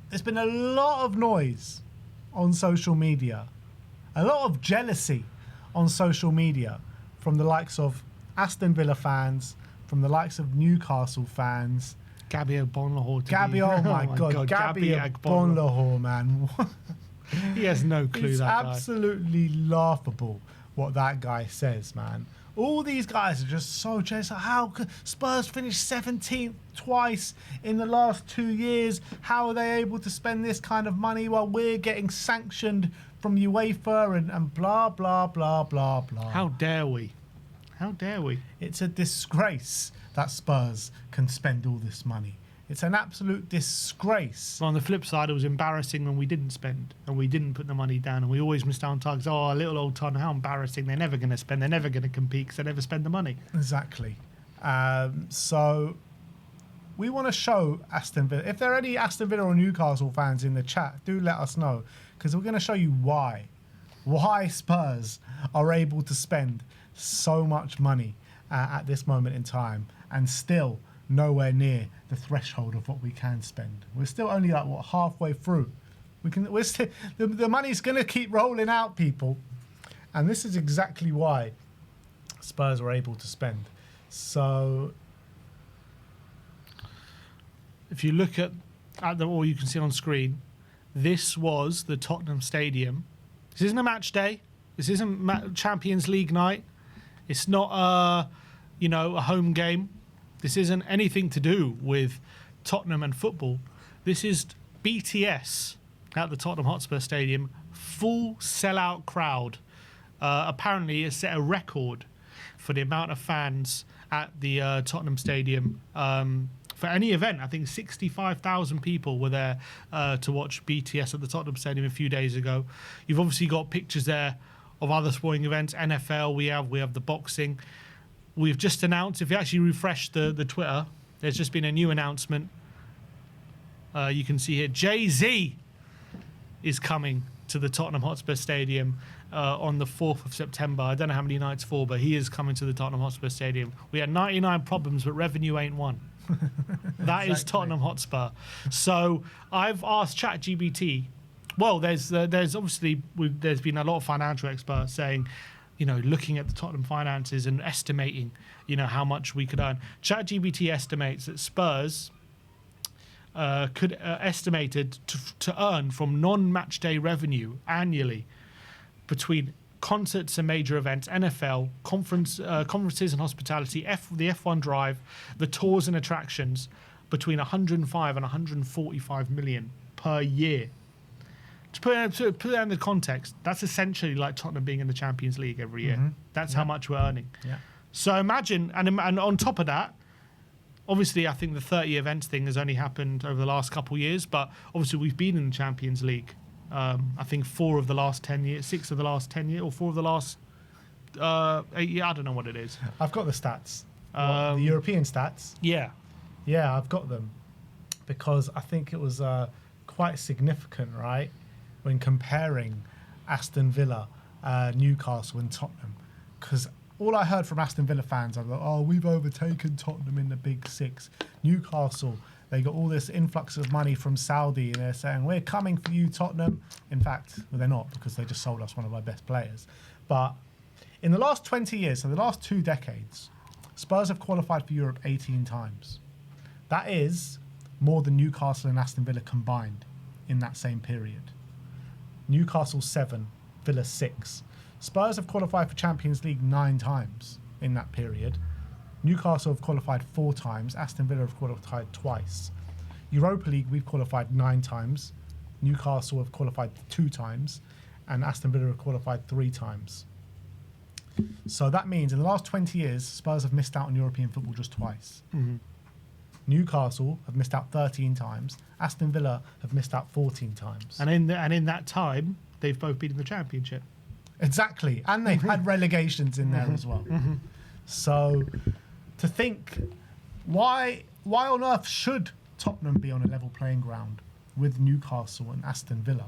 there's been a lot of noise on social media, a lot of jealousy on social media from the likes of Aston Villa fans, from the likes of Newcastle fans. Gabby Agbonlahor. Oh my God, Gabby Agbonlahor, man. He has no clue, it's that guy. Absolutely laughable what that guy says, man. All these guys are just so jealous. How could Spurs finish 17th twice in the last 2 years? How are they able to spend this kind of money while we're getting sanctioned from UEFA and blah, blah, blah, blah, blah. How dare we? How dare we? It's a disgrace that Spurs can spend all this money. It's an absolute disgrace. But on the flip side, it was embarrassing when we didn't spend and we didn't put the money down and we always missed out on targets. Oh, little old Tottenham, how embarrassing. They're never going to spend. They're never going to compete because they never spend the money. Exactly. So we want to show Aston Villa. If there are any Aston Villa or Newcastle fans in the chat, do let us know, because we're going to show you why Spurs are able to spend so much money at this moment in time and still nowhere near the threshold of what we can spend. We're still only like halfway through. We're still the money's going to keep rolling out, people, and this is exactly why Spurs were able to spend. So if you look at all you can see on screen, this was the Tottenham Stadium. This isn't a match day. This isn't Champions League night. It's not a home game. This isn't anything to do with Tottenham and football. This is BTS at the Tottenham Hotspur Stadium. Full sellout crowd. Apparently, it set a record for the amount of fans at the Tottenham Stadium for any event. I think 65,000 people were there to watch BTS at the Tottenham Stadium a few days ago. You've obviously got pictures there of other sporting events. NFL, we have the boxing. We've just announced, if you actually refresh the Twitter, there's just been a new announcement. You can see here, Jay-Z is coming to the Tottenham Hotspur Stadium on the 4th of September. I don't know how many nights for, but he is coming to the Tottenham Hotspur Stadium. We had 99 problems, but revenue ain't one. That is Tottenham Hotspur. So I've asked ChatGPT. Well, there's obviously there's been a lot of financial experts saying, looking at the Tottenham finances and estimating, how much we could earn. ChatGPT estimates that Spurs could estimated to earn from non-match day revenue annually between concerts and major events, NFL, conferences and hospitality, the F1 drive, the tours and attractions, between 105 and 145 million per year. To put that in the context, that's essentially like Tottenham being in the Champions League every year. Mm-hmm. That's how much we're earning. Yeah. So imagine, and on top of that, obviously I think the 30 events thing has only happened over the last couple of years, but obviously we've been in the Champions League. I think 4 of the last 10 years, 6 of the last 10 years, or 4 of the last 8 years. I don't know what it is. I've got the stats. The European stats. Yeah. Yeah, I've got them because I think it was quite significant, right? When comparing Aston Villa, Newcastle and Tottenham. Because all I heard from Aston Villa fans, I was like, oh, we've overtaken Tottenham in the Big Six. Newcastle, they got all this influx of money from Saudi and they're saying, we're coming for you, Tottenham. In fact, well, they're not, because they just sold us one of our best players. But in the last 20 years, so the last 2 decades, Spurs have qualified for Europe 18 times. That is more than Newcastle and Aston Villa combined in that same period. Newcastle 7, Villa 6. Spurs have qualified for Champions League 9 times in that period. Newcastle have qualified 4 times. Aston Villa have qualified twice. Europa League, we've qualified 9 times. Newcastle have qualified 2 times. And Aston Villa have qualified 3 times. So that means in the last 20 years, Spurs have missed out on European football just twice. Mm-hmm. Newcastle have missed out 13 times. Aston Villa have missed out 14 times. And in that time, they've both been in the Championship. Exactly. And they've had relegations in there as well. Mm-hmm. So to think, why on earth should Tottenham be on a level playing ground with Newcastle and Aston Villa?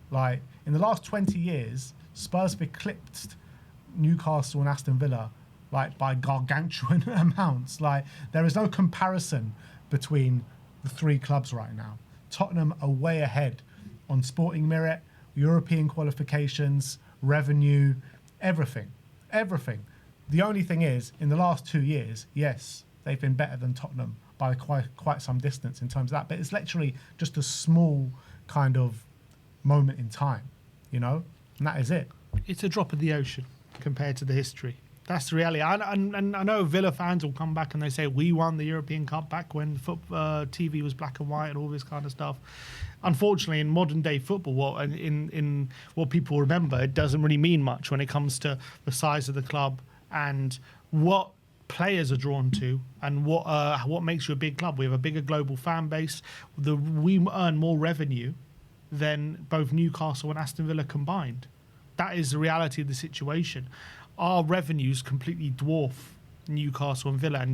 Like, in the last 20 years, Spurs have eclipsed Newcastle and Aston Villa like by gargantuan amounts. Like, there is no comparison between the 3 clubs right now. Tottenham are way ahead on sporting merit, European qualifications, revenue, everything. The only thing is, in the last 2 years, yes, they've been better than Tottenham by quite some distance in terms of that, but it's literally just a small kind of moment in time, you know, and that is it. It's a drop in the ocean compared to the history. That's the reality. And I know Villa fans will come back and they say we won the European Cup back when TV was black and white and all this kind of stuff. Unfortunately, in modern day football, in what people remember, it doesn't really mean much when it comes to the size of the club and what players are drawn to and what makes you a big club. We have a bigger global fan base. We earn more revenue than both Newcastle and Aston Villa combined. That is the reality of the situation. Our revenues completely dwarf Newcastle and Villa,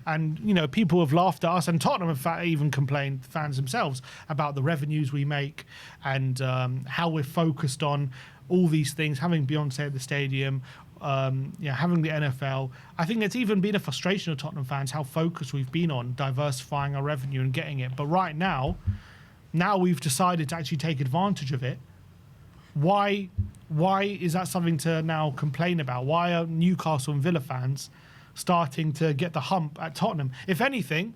and you know, people have laughed at us, and Tottenham have even complained, fans themselves, about the revenues we make and how we're focused on all these things, having Beyonce at the stadium, having the NFL. I think it's even been a frustration of Tottenham fans how focused we've been on diversifying our revenue and getting it. But right now we've decided to actually take advantage of it. Why is that something to now complain about? Why are Newcastle and Villa fans starting to get the hump at Tottenham? If anything,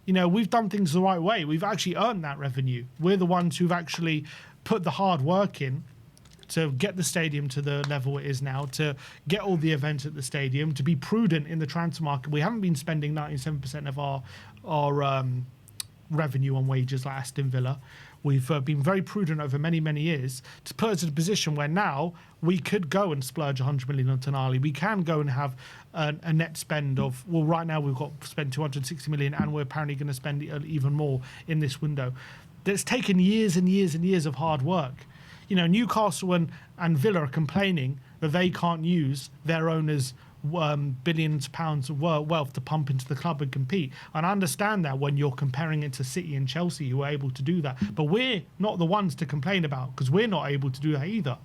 you know, we've done things the right way. We've actually earned that revenue. We're the ones who've actually put the hard work in to get the stadium to the level it is now, to get all the events at the stadium, to be prudent in the transfer market. We haven't been spending 97% of our revenue on wages like Aston Villa. We've been very prudent over many, many years to put us in a position where now we could go and splurge 100 million on Tonali. We can go and have a net spend of, well, right now we've got to spend 260 million and we're apparently going to spend even more in this window. It's taken years and years and years of hard work. You know, Newcastle and Villa are complaining that they can't use their owners' billions of pounds of wealth to pump into the club and compete. And I understand that when you're comparing it to City and Chelsea, who are able to do that. But we're not the ones to complain about because we're not able to do that either.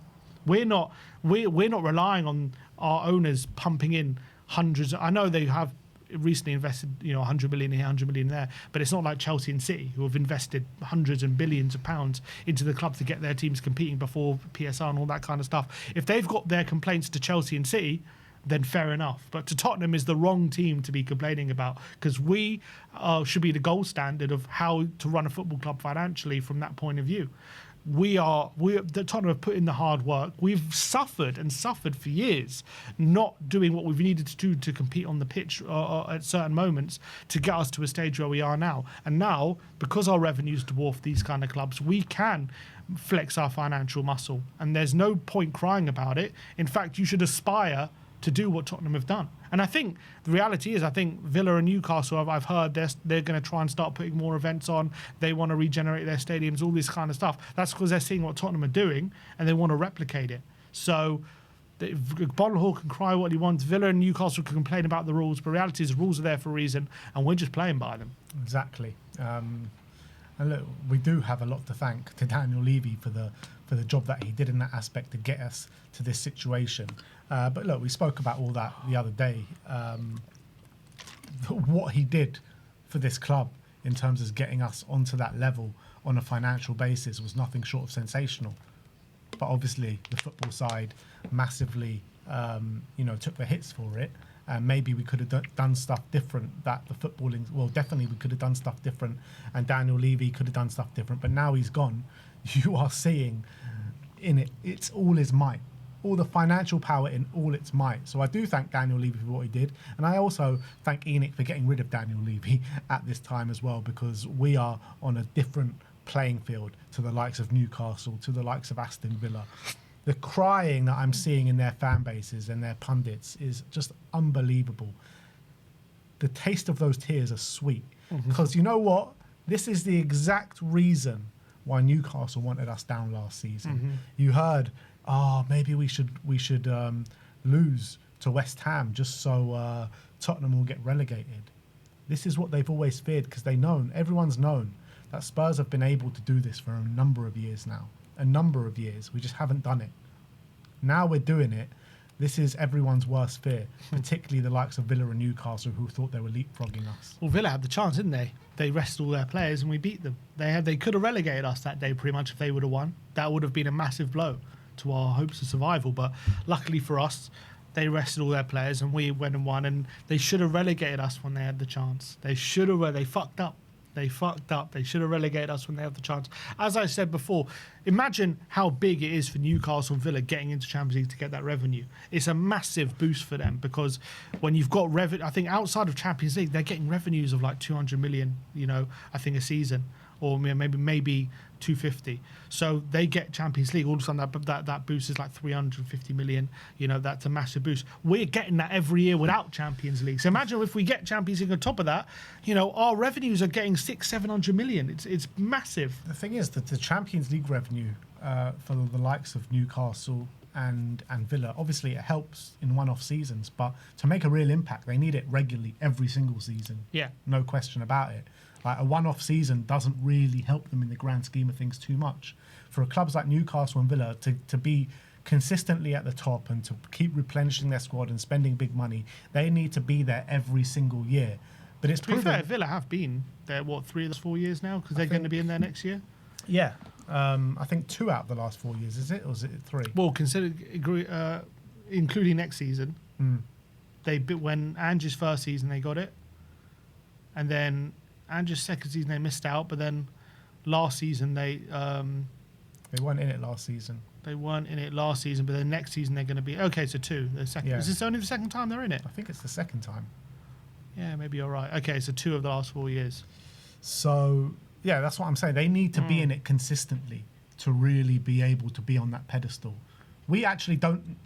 We're not relying on our owners pumping in hundreds. I know they have recently invested, 100 million here, 100 million there, but it's not like Chelsea and City, who have invested hundreds and billions of pounds into the club to get their teams competing before PSR and all that kind of stuff. If they've got their complaints to Chelsea and City, then fair enough. But to Tottenham is the wrong team to be complaining about, because we should be the gold standard of how to run a football club financially from that point of view. Tottenham have put in the hard work. We've suffered for years, not doing what we've needed to do to compete on the pitch at certain moments to get us to a stage where we are now. And now, because our revenues dwarf these kind of clubs, we can flex our financial muscle. And there's no point crying about it. In fact, you should aspire to do what Tottenham have done. And I think the reality is, I think Villa and Newcastle, I've heard they're going to try and start putting more events on. They want to regenerate their stadiums, all this kind of stuff. That's because they're seeing what Tottenham are doing and they want to replicate it. So Bonnell can cry what he wants. Villa and Newcastle can complain about the rules, but the reality is the rules are there for a reason and we're just playing by them. Exactly. And look, we do have a lot to thank to Daniel Levy for the job that he did in that aspect to get us to this situation. But look, we spoke about all that the other day. What he did for this club in terms of getting us onto that level on a financial basis was nothing short of sensational. But obviously, the football side massively, took the hits for it. And maybe we could have done stuff different. Definitely we could have done stuff different. And Daniel Levy could have done stuff different. But now he's gone. You are seeing in it, it's all his might. All the financial power in all its might. So I do thank Daniel Levy for what he did. And I also thank Enoch for getting rid of Daniel Levy at this time as well, because we are on a different playing field to the likes of Newcastle, to the likes of Aston Villa. The crying that I'm seeing in their fan bases and their pundits is just unbelievable. The taste of those tears are sweet. Because you know what? This is the exact reason why Newcastle wanted us down last season. You heard, maybe we should lose to West Ham just so Tottenham will get relegated. This is what they've always feared, because everyone's known that Spurs have been able to do this for a number of years now. A number of years. We just haven't done it. Now we're doing it. This is everyone's worst fear, particularly the likes of Villa and Newcastle, who thought they were leapfrogging us. Well, Villa had the chance, didn't they? They rested all their players and we beat them. They could have relegated us that day pretty much if they would have won. That would have been a massive blow to our hopes of survival. But luckily for us, they rested all their players and we went and won. And they should have relegated us when they had the chance. They should have. They fucked up. They fucked up. They should have relegated us when they had the chance. As I said before, imagine how big it is for Newcastle and Villa getting into Champions League to get that revenue. It's a massive boost for them because when you've got revenue, I think outside of Champions League, they're getting revenues of like 200 million, I think a season, or maybe 250. So they get Champions League. All of a sudden, that boost is like 350 million. That's a massive boost. We're getting that every year without Champions League. So imagine if we get Champions League on top of that, our revenues are getting 600-700 million. It's massive. The thing is that the Champions League revenue for the likes of Newcastle and Villa, obviously it helps in one-off seasons, but to make a real impact, they need it regularly every single season. Yeah. No question about it. Like a one-off season doesn't really help them in the grand scheme of things too much. For clubs like Newcastle and Villa to be consistently at the top and to keep replenishing their squad and spending big money, they need to be there every single year. But it's to be fair, Villa have been there, 3 of the 4 years now? Because they're going to be in there next year? Yeah. I think 2 out of the last 4 years, is it? Or is it 3? Well, including next season, when Ange's first season, they got it. And then Ange's second season, they missed out. But then last season, they weren't in it last season. They weren't in it last season, but then next season they're going to be... Okay, so 2. The second. Yeah. Is this only the second time they're in it? I think it's the second time. Yeah, maybe you're right. Okay, so 2 of the last 4 years. So, yeah, that's what I'm saying. They need to be in it consistently to really be able to be on that pedestal. We actually don't...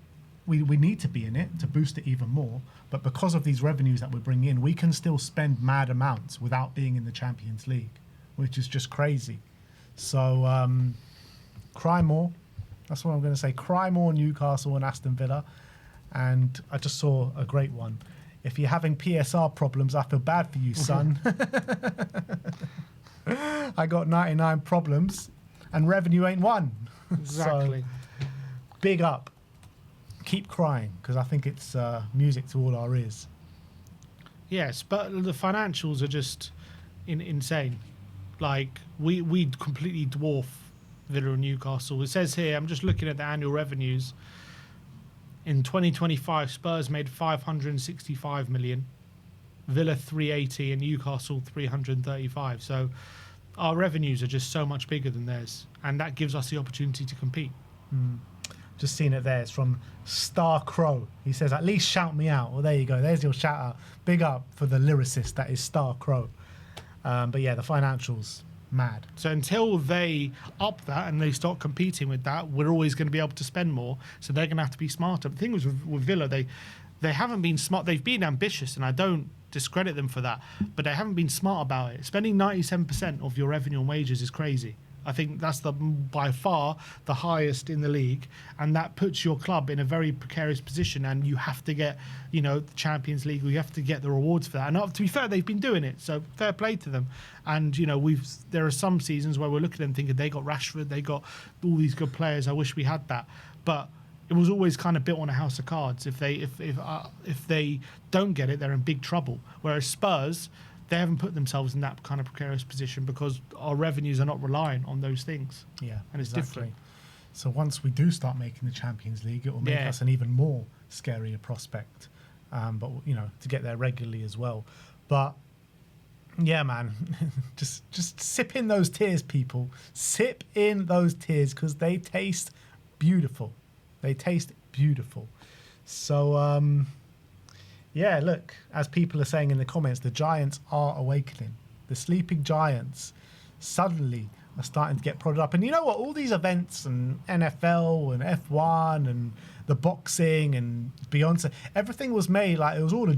We need to be in it to boost it even more, but because of these revenues that we're bringing in, we can still spend mad amounts without being in the Champions League, which is just crazy. So, cry more. That's what I'm going to say. Cry more, Newcastle and Aston Villa. And I just saw a great one. If you're having PSR problems, I feel bad for you, son. I got 99 problems and revenue ain't one. Exactly. So, big up. Keep crying, because I think it's music to all our ears. Yes, but the financials are just insane. Like, we completely dwarf Villa and Newcastle. It says here, I'm just looking at the annual revenues. In 2025, Spurs made 565 million, Villa 380, and Newcastle 335. So our revenues are just so much bigger than theirs, and that gives us the opportunity to compete. Just seen it there. It's from Star Crow. He says, at least shout me out. Well, there you go. There's your shout out. Big up for the lyricist that is Star Crow. But yeah, the financials, mad. So until they up that and they start competing with that, we're always going to be able to spend more. So they're going to have to be smarter. The thing was with Villa, they haven't been smart. They've been ambitious, and I don't discredit them for that. But they haven't been smart about it. Spending 97% of your revenue on wages is crazy. I think that's by far the highest in the league, and that puts your club in a very precarious position. And you have to get, the Champions League. You have to get the rewards for that. And to be fair, they've been doing it, so fair play to them. And there are some seasons where we're looking at them thinking they got Rashford, they got all these good players. I wish we had that, but it was always kind of built on a house of cards. If they don't get it, they're in big trouble. Whereas Spurs, they haven't put themselves in that kind of precarious position because our revenues are not relying on those things. Yeah, and it's different. So once we do start making the Champions League, it will make us an even more scarier prospect. But to get there regularly as well. But yeah, man, just sip in those tears, people. Sip in those tears because they taste beautiful. They taste beautiful. So. Yeah, look, as people are saying in the comments, the giants are awakening. The sleeping giants suddenly are starting to get prodded up. And you know what? All these events and NFL and F1 and the boxing and Beyonce, everything was made like it was all a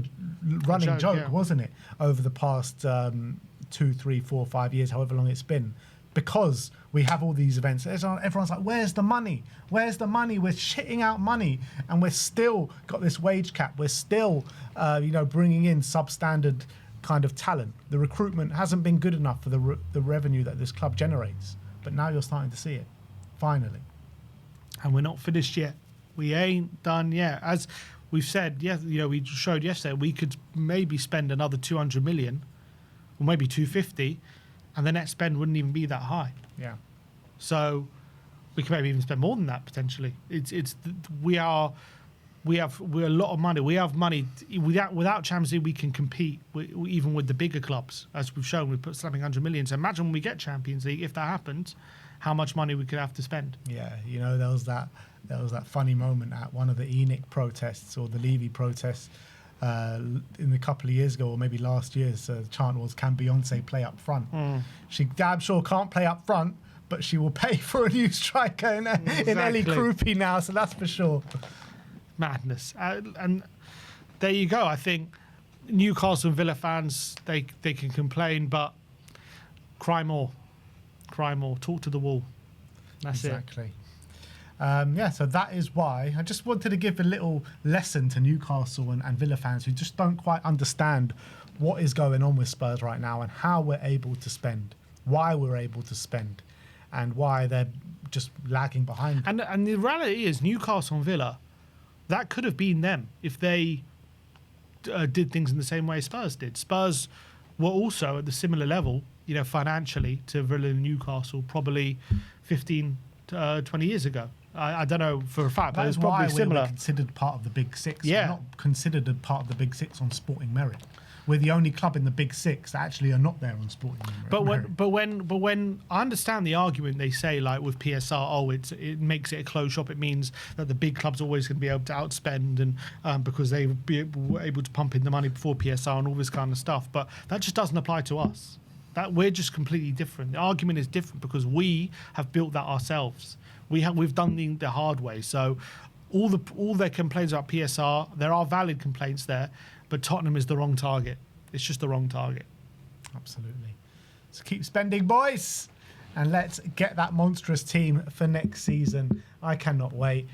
running joke, wasn't it? Over the past 2, 3, 4, 5 years, however long it's been. Because we have all these events. Everyone's like, where's the money? Where's the money? We're shitting out money. And we're still got this wage cap. We're still, bringing in substandard kind of talent. The recruitment hasn't been good enough for the revenue that this club generates. But now you're starting to see it, finally. And we're not finished yet. We ain't done yet. As we've said, we showed yesterday, we could maybe spend another 200 million or maybe 250, and the net spend wouldn't even be that high. Yeah. So we could maybe even spend more than that potentially. We're a lot of money. We have money without Champions League. We can compete even with the bigger clubs, as we've shown. We put slapping 100 million. So imagine when we get Champions League, if that happens, how much money we could have to spend. Yeah, there was that funny moment at one of the ENIC protests or the Levy protests in a couple of years ago, or maybe last year. So the chant was, "Can Beyonce play up front?" She damn sure can't play up front, but she will pay for a new striker in Ellie Krupi now, so that's for sure. Madness. And there you go. I think Newcastle and Villa fans, they can complain, but cry more. Talk to the wall. That's exactly. So that is why I just wanted to give a little lesson to Newcastle and Villa fans who just don't quite understand what is going on with Spurs right now and how we're able to spend, why we're able to spend, and why they're just lagging behind. And the reality is, Newcastle and Villa, that could have been them if they did things in the same way Spurs did. Spurs were also at the similar level, financially, to Villa and Newcastle probably 15 to 20 years ago. I don't know for a fact, but it's probably similar. We're considered part of the Big Six. Yeah. We're not considered a part of the Big Six on sporting merit. We're the only club in the Big Six that actually are not there on sporting merit. But when I understand the argument they say, like with PSR, it makes it a closed shop. It means that the big clubs are always going to be able to outspend and because they were able to pump in the money before PSR and all this kind of stuff. But that just doesn't apply to us. That we're just completely different. The argument is different because we have built that ourselves. We've done the hard way. So all their complaints about PSR, there are valid complaints there, but Tottenham is the wrong target. It's just the wrong target. Absolutely. So keep spending, boys, and let's get that monstrous team for next season. I cannot wait.